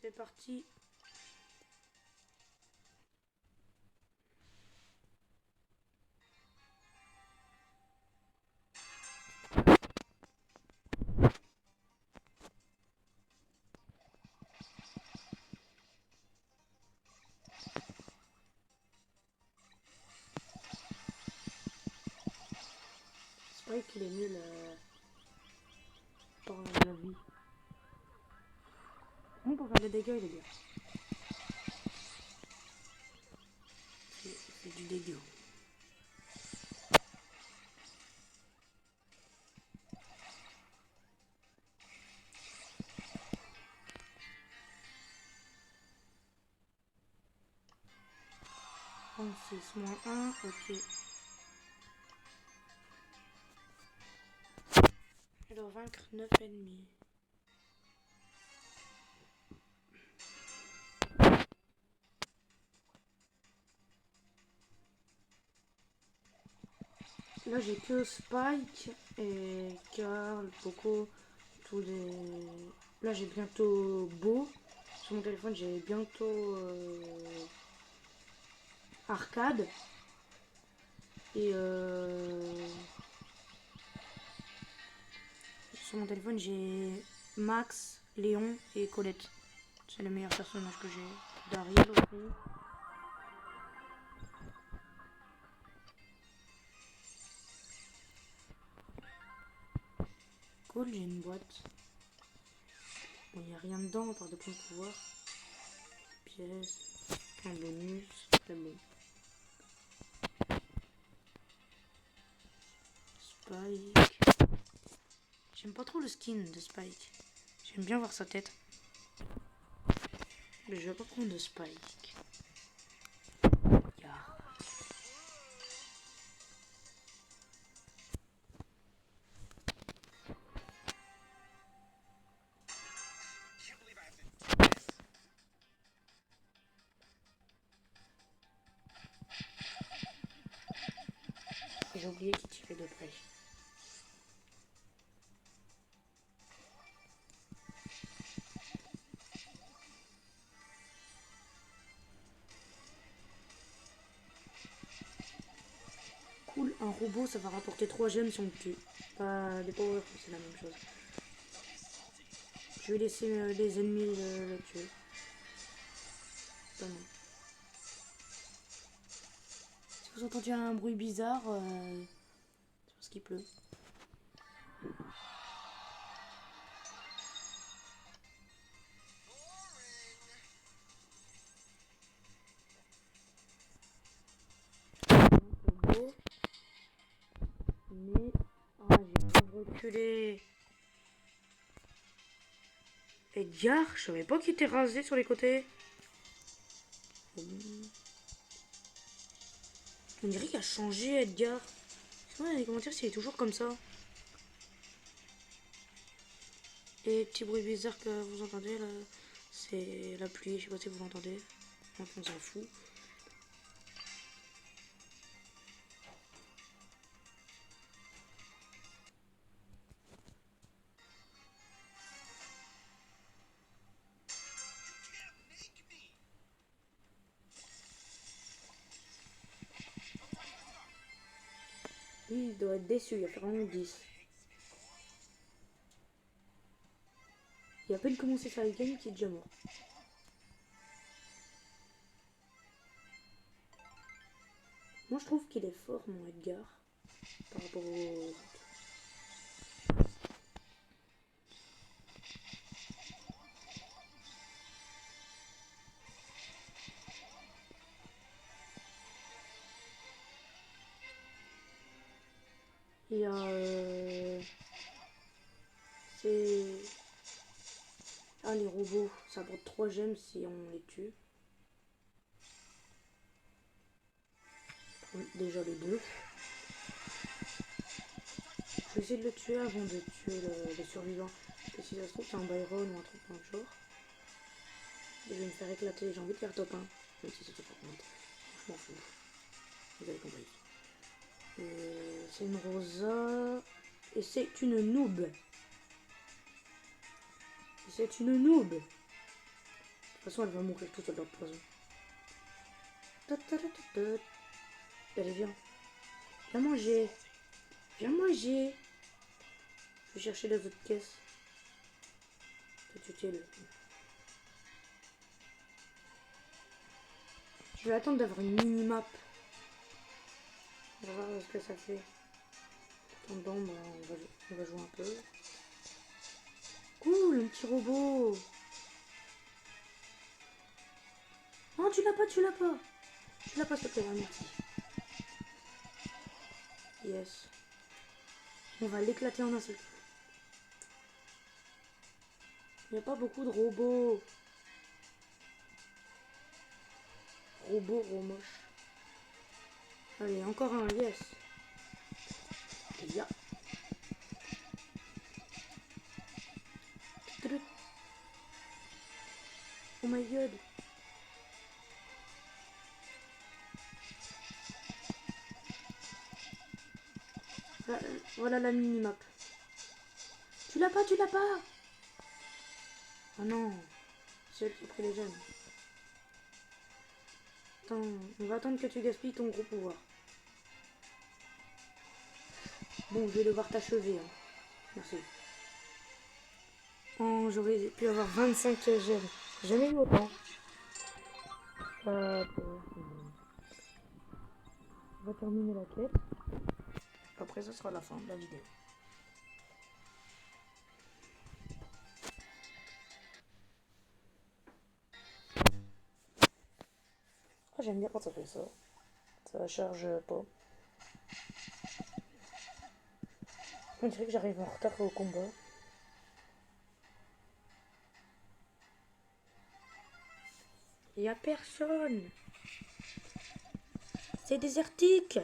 C'est parti. C'est vrai qu'il est nul par la vie. On peut faire des dégâts, il est bien. Il fait du dégât. -1, ok. Alors vaincre 9 ennemis. Là j'ai que Spike et Carl, Poco, tous les... Là j'ai bientôt Beau. Sur mon téléphone j'ai bientôt Arcade. Et sur mon téléphone j'ai Max, Léon et Colette. C'est le meilleur personnage que j'ai. Daryl aussi. Cool, j'ai une boîte. Bon, il n'y a rien dedans à part de points de pouvoir. Pièces, un bonus, très bon. Spike. J'aime pas trop le skin de Spike. J'aime bien voir sa tête. Mais je vais pas prendre de Spike. Yeah. J'ai oublié qu'il tirait de près. Cool, un robot ça va rapporter 3 gemmes si on le tue. Pas des power, c'est la même chose. Je vais laisser les ennemis le tuer. Pas mal. Si vous entendez un bruit bizarre, c'est parce qu'il pleut. Robot. Mais... Ah, j'ai pas reculé. Edgar, je savais pas qu'il était rasé sur les côtés. On dirait qu'il a changé, Edgar. Dites-moi dans les commentaires s'il est toujours comme ça. Et les petits bruits bizarres que vous entendez là, c'est la pluie, je sais pas si vous l'entendez. On s'en fout. Lui, il doit être déçu, il a fait vraiment 10. Il a à peine commencé sa game qui est déjà mort. Moi je trouve qu'il est fort mon Edgar par rapport aux autres. Il y a c'est... Ah les robots, ça apporte 3 gemmes si on les tue. Déjà les deux. Je vais essayer de le tuer avant de tuer les survivants. Et si ça se trouve c'est un Byron ou un truc dans le genre. Et je vais me faire éclater, j'ai envie de faire top 1. Même si c'est top 1. Je m'en fous. Vous avez compris. C'est une Rosa. Et c'est une noob. C'est une noob. toute façon, elle va mourir toute seule dans le poison. Allez, viens. Viens manger. Viens manger. Je vais chercher les autres caisses. Je vais attendre d'avoir une mini-map. On va voir ce que ça fait. En dedans, bah, on va jouer un peu. Cool, un petit robot. Non, tu l'as pas, tu l'as pas. Tu l'as pas, s'il te plaît, merci. Yes. On va l'éclater en un seul. Il n'y a pas beaucoup de robots. Robots, moche. Allez, encore un, yes. Yeah. Oh my god. Voilà la mini-map. Tu l'as pas, tu l'as pas. Oh non. C'est elle qui a pris les gemmes. Attends, on va attendre que tu gaspilles ton gros pouvoir. Bon, je vais devoir t'achever. Hein. Merci. Oh, j'aurais pu avoir 25 gemmes. Jamais eu autant. On va terminer la quête. Après, ça sera la fin de la vidéo. Oh, j'aime bien quand ça fait ça. Ça charge pas. On dirait que j'arrive en retard au combat. Il n'y a personne. C'est désertique.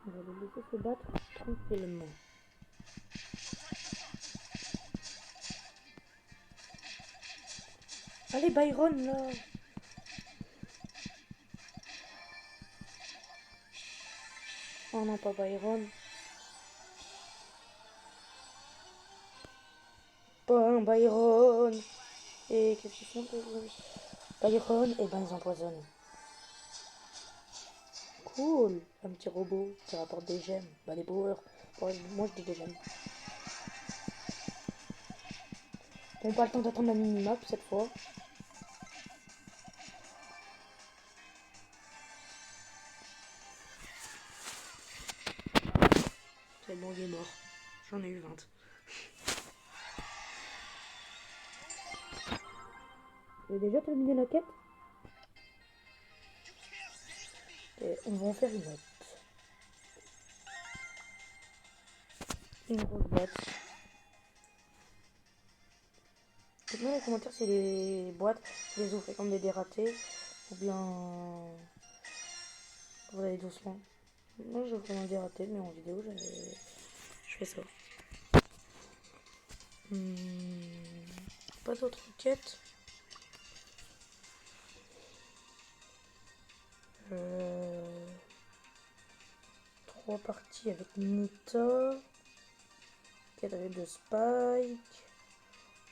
On va les laisser se battre tranquillement. Allez, Byron, là. Oh non, pas Byron. Pas un Byron. Et qu'est-ce qu'ils font, Byron, et ben ils empoisonnent. Cool. Un petit robot qui rapporte des gemmes. Bah, des powers. Moi, je dis des gemmes. Bon, pas le temps d'attendre la mini-map cette fois. C'est bon, il est mort. J'en ai eu 20. J'ai déjà terminé la quête. Et on va en faire une autre. Une grosse boîte. Dites-moi dans les commentaires si les boîtes, si les ouvrez comme des dératés ou bien vous allez doucement. Moi je vraiment dératé, mais en vidéo je fais ça. Pas d'autres quêtes. 3 parties avec Nita. 4 avec de Spike.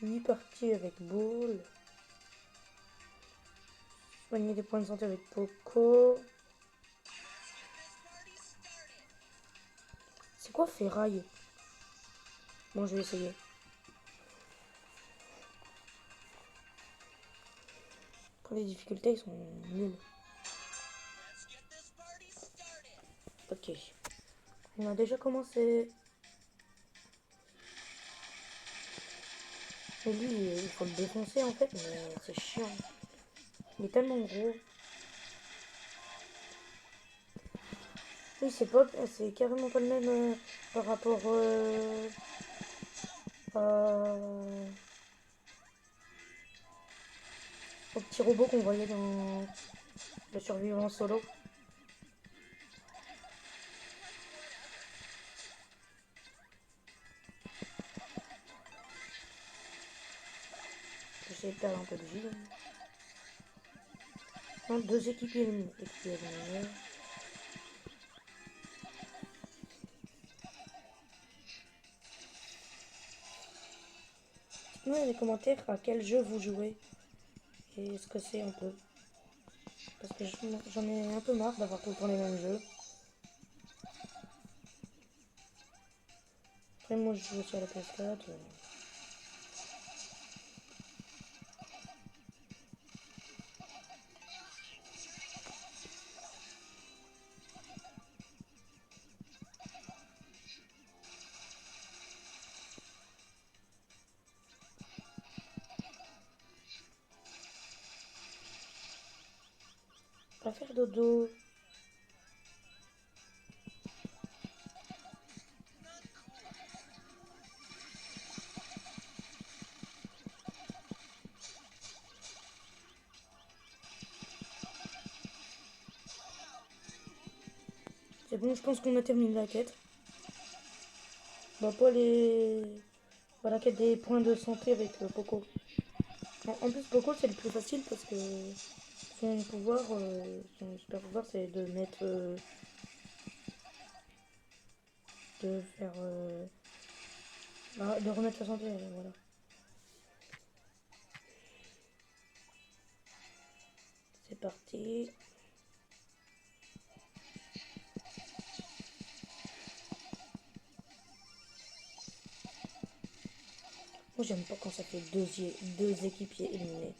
8 parties avec Bull. Soigner des points de santé avec Poco. C'est quoi Ferraille? Bon, je vais essayer. Après, les difficultés, ils sont nuls. Ok. On a déjà commencé. Et lui, il faut le défoncer en fait, mais c'est chiant. Il est tellement gros. Oui, c'est carrément pas le même par rapport au petit robot qu'on voyait dans le survivant solo. j'essaie de perdre un peu de vie. Non, 2 équipes éliminées. Dites-moi dans les commentaires à quel jeu vous jouez et ce que c'est un peu. Parce que j'en ai un peu marre d'avoir tout le temps les mêmes jeux. Après moi je joue sur la PS4. On va faire dodo. C'est bon, je pense qu'on a terminé la quête. Bah pas les... Pas la quête des points de santé avec Poco. En plus Poco c'est le plus facile parce que son pouvoir, son super pouvoir c'est de mettre... de faire... de remettre sa santé, voilà. C'est parti. Moi j'aime pas quand ça fait deux équipiers éliminés.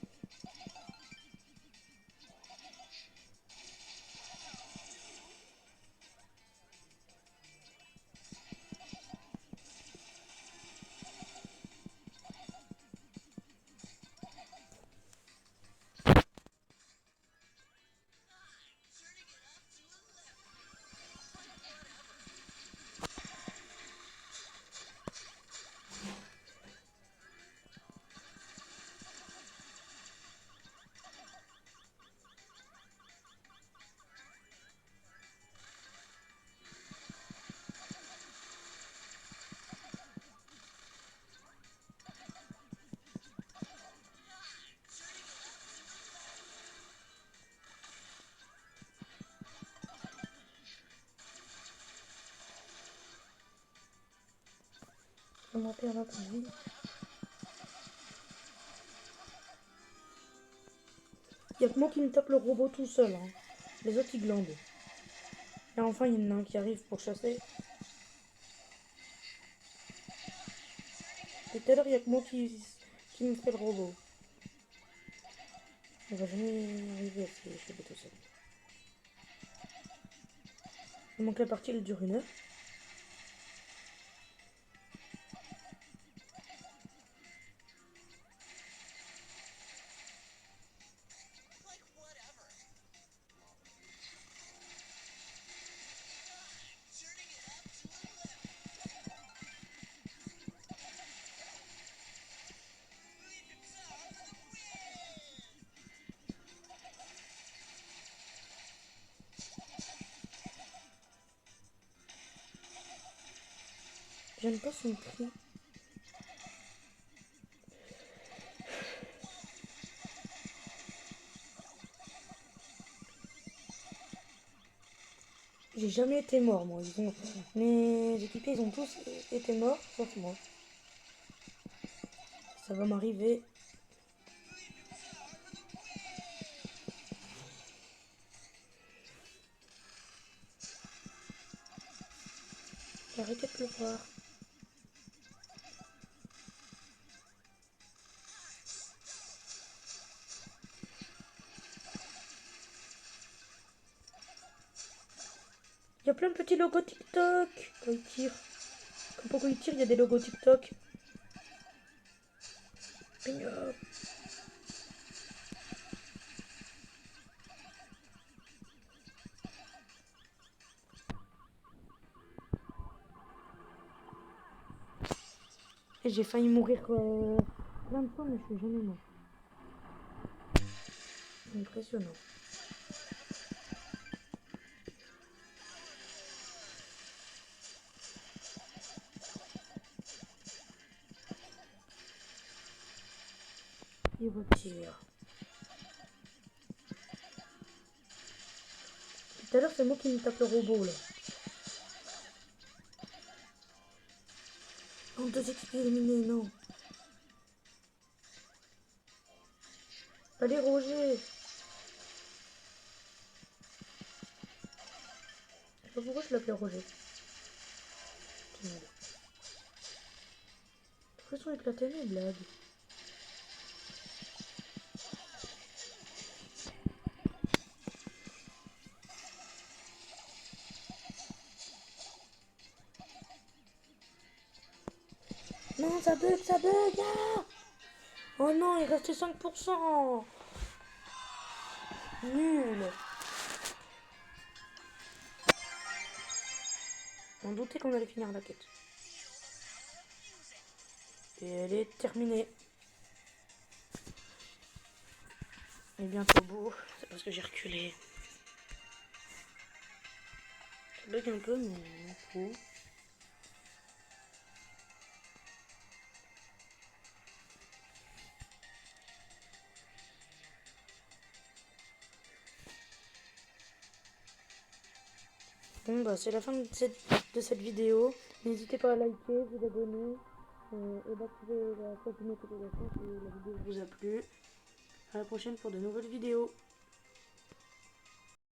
On va perdre un peu de vie. Il y a que moi qui me tape le robot tout seul. Hein. Les autres ils glandent. Et enfin il y en a un qui arrive pour chasser. Et tout à l'heure il y a que moi qui me fait le robot. On va jamais arriver à se choper tout seul. Il manque la partie, elle dure 1 heure. J'aime pas son cri. J'ai jamais été mort moi. Mes équipiers ils ont tous été morts sauf moi. Ça va m'arriver. Arrêtez de pleuvoir. Il y a plein de petits logos TikTok quand ils tirent. Comme pourquoi ils tirent, il y a des logos TikTok. Ignoble. Et j'ai failli mourir plein de fois, mais je suis jamais mort. Impressionnant. Il retire. Tout à l'heure, c'est moi qui me tape le robot, là. En deux équipes éliminées, non. Allez, Roger. Je sais pas pourquoi je l'appelais Roger. C'est nul. Pourquoi sont éclatées mes blagues? Non, ça bug, ça bug. Ah, oh non, il restait 5%. Nul. On doutait qu'on allait finir la quête. Et elle est terminée. On est bientôt au bout. C'est parce que j'ai reculé. Ça bug un peu, mais on fout. Bon bah c'est la fin de cette vidéo. N'hésitez pas à liker, vous abonner et d'activer la cloche de notification si la vidéo vous a plu. À la prochaine pour de nouvelles vidéos.